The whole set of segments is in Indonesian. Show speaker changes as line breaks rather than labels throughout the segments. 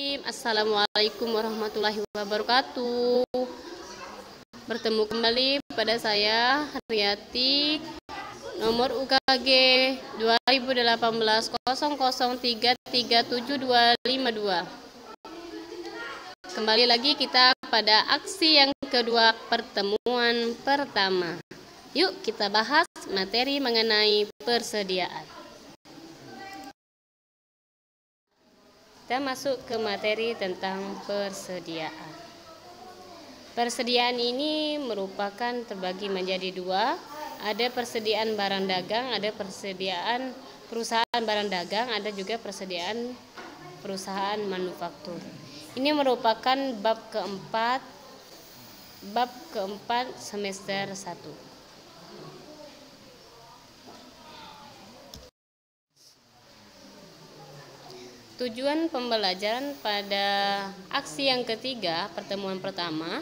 Assalamualaikum warahmatullahi wabarakatuh. Bertemu kembali pada saya Haryati, nomor UKG 2018 00337252. Kembali lagi kita pada aksi yang kedua pertemuan pertama. Yuk kita bahas materi mengenai persediaan. Kita masuk ke materi tentang persediaan. Persediaan ini merupakan terbagi menjadi dua. Ada persediaan barang dagang, ada persediaan perusahaan barang dagang, ada juga persediaan perusahaan manufaktur. Ini merupakan bab keempat semester 1. Tujuan pembelajaran pada aksi yang ketiga pertemuan pertama,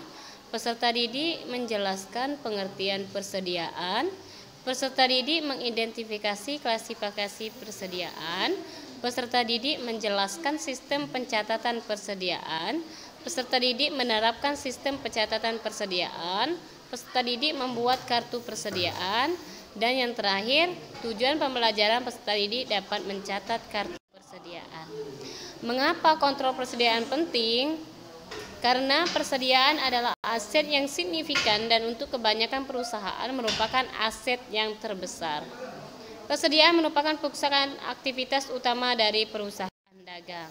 peserta didik menjelaskan pengertian persediaan, peserta didik mengidentifikasi klasifikasi persediaan, peserta didik menjelaskan sistem pencatatan persediaan, peserta didik menerapkan sistem pencatatan persediaan, peserta didik membuat kartu persediaan, dan yang terakhir, tujuan pembelajaran peserta didik dapat mencatat kartu persediaan. Mengapa kontrol persediaan penting? Karena persediaan adalah aset yang signifikan dan untuk kebanyakan perusahaan merupakan aset yang terbesar. Persediaan merupakan pusat aktivitas utama dari perusahaan dagang.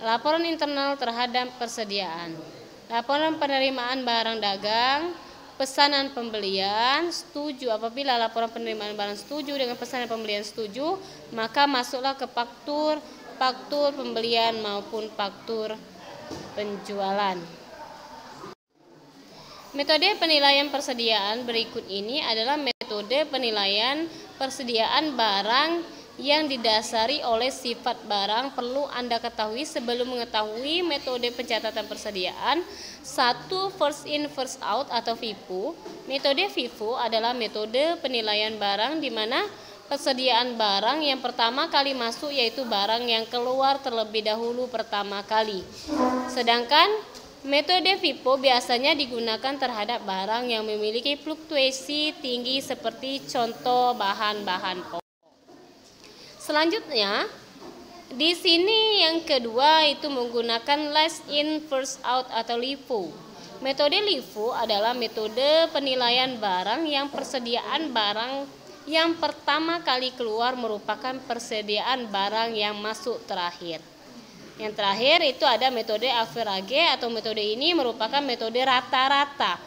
Laporan internal terhadap persediaan. Laporan penerimaan barang dagang, pesanan pembelian setuju. Apabila laporan penerimaan barang setuju dengan pesanan pembelian setuju, maka masuklah ke faktur pembelian maupun faktur penjualan. Metode penilaian persediaan berikut ini adalah metode penilaian persediaan barang yang didasari oleh sifat barang. Perlu Anda ketahui sebelum mengetahui metode pencatatan persediaan. 1. First in first out atau FIFO. Metode FIFO adalah metode penilaian barang di mana persediaan barang yang pertama kali masuk yaitu barang yang keluar terlebih dahulu pertama kali. Sedangkan metode FIFO biasanya digunakan terhadap barang yang memiliki fluktuasi tinggi seperti contoh bahan-bahan pokok. Selanjutnya, di sini yang kedua itu menggunakan last in first out atau LIFO. Metode LIFO adalah metode penilaian barang yang persediaan barang yang pertama kali keluar merupakan persediaan barang yang masuk terakhir. Yang terakhir itu ada metode average atau metode ini merupakan metode rata-rata.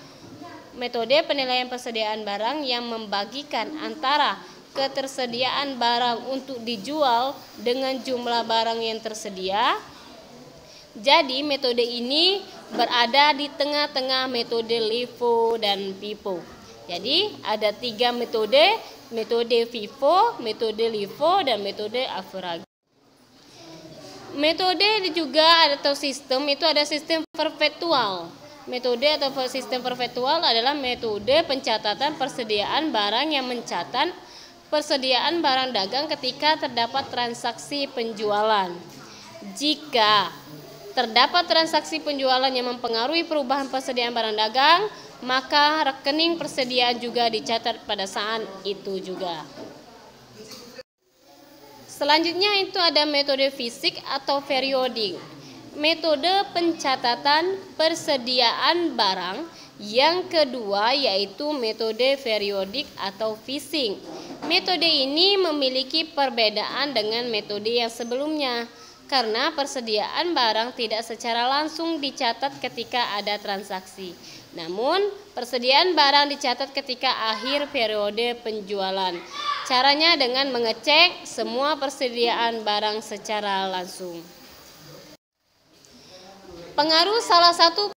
Metode penilaian persediaan barang yang membagikan antara ketersediaan barang untuk dijual dengan jumlah barang yang tersedia. Jadi metode ini berada di tengah-tengah metode LIFO dan FIFO. Jadi ada 3 metode, metode FIFO, metode LIFO, dan metode average. Metode juga atau sistem itu ada sistem perpetual. Metode atau sistem perpetual adalah metode pencatatan persediaan barang yang mencatat persediaan barang dagang ketika terdapat transaksi penjualan. Jika terdapat transaksi penjualan yang mempengaruhi perubahan persediaan barang dagang, maka rekening persediaan juga dicatat pada saat itu juga. Selanjutnya itu ada metode fisik atau periodik. Metode pencatatan persediaan barang yang kedua yaitu metode periodik atau phasing. Metode ini memiliki perbedaan dengan metode yang sebelumnya karena persediaan barang tidak secara langsung dicatat ketika ada transaksi. Namun, persediaan barang dicatat ketika akhir periode penjualan. Caranya dengan mengecek semua persediaan barang secara langsung. Pengaruh salah satu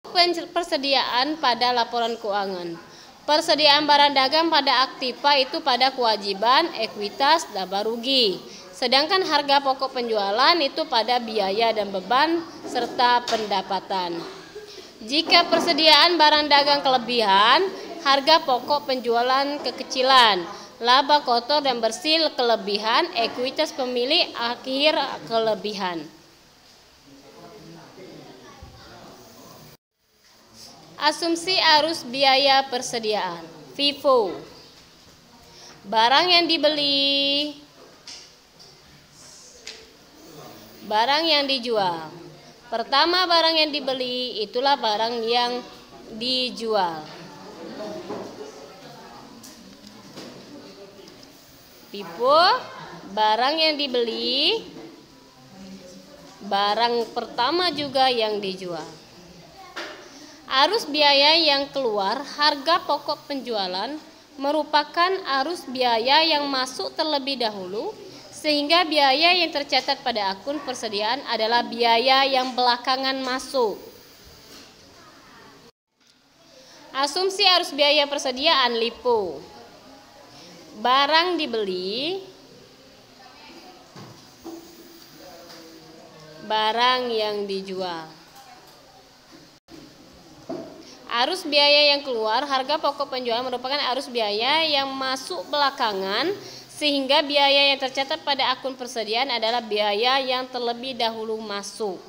persediaan pada laporan keuangan. Persediaan barang dagang pada aktiva itu pada kewajiban, ekuitas, laba rugi. Sedangkan harga pokok penjualan itu pada biaya dan beban serta pendapatan. Jika persediaan barang dagang kelebihan, harga pokok penjualan kekecilan, laba kotor dan bersih kelebihan, ekuitas pemilik akhir kelebihan. Asumsi arus biaya persediaan. FIFO. Barang yang dibeli, barang yang dijual. Pertama, barang yang dibeli itulah barang yang dijual. FIFO, barang yang dibeli, barang pertama juga yang dijual. Arus biaya yang keluar, harga pokok penjualan merupakan arus biaya yang masuk terlebih dahulu, sehingga biaya yang tercatat pada akun persediaan adalah biaya yang belakangan masuk. Asumsi arus biaya persediaan LIFO. Barang dibeli, barang yang dijual. Arus biaya yang keluar, harga pokok penjualan merupakan arus biaya yang masuk belakangan, sehingga biaya yang tercatat pada akun persediaan adalah biaya yang terlebih dahulu masuk.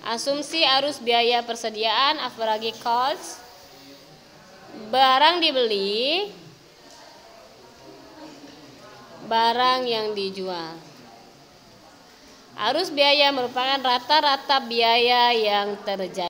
Asumsi arus biaya persediaan average cost. Barang dibeli, barang yang dijual. Arus biaya merupakan rata-rata biaya yang terjadi.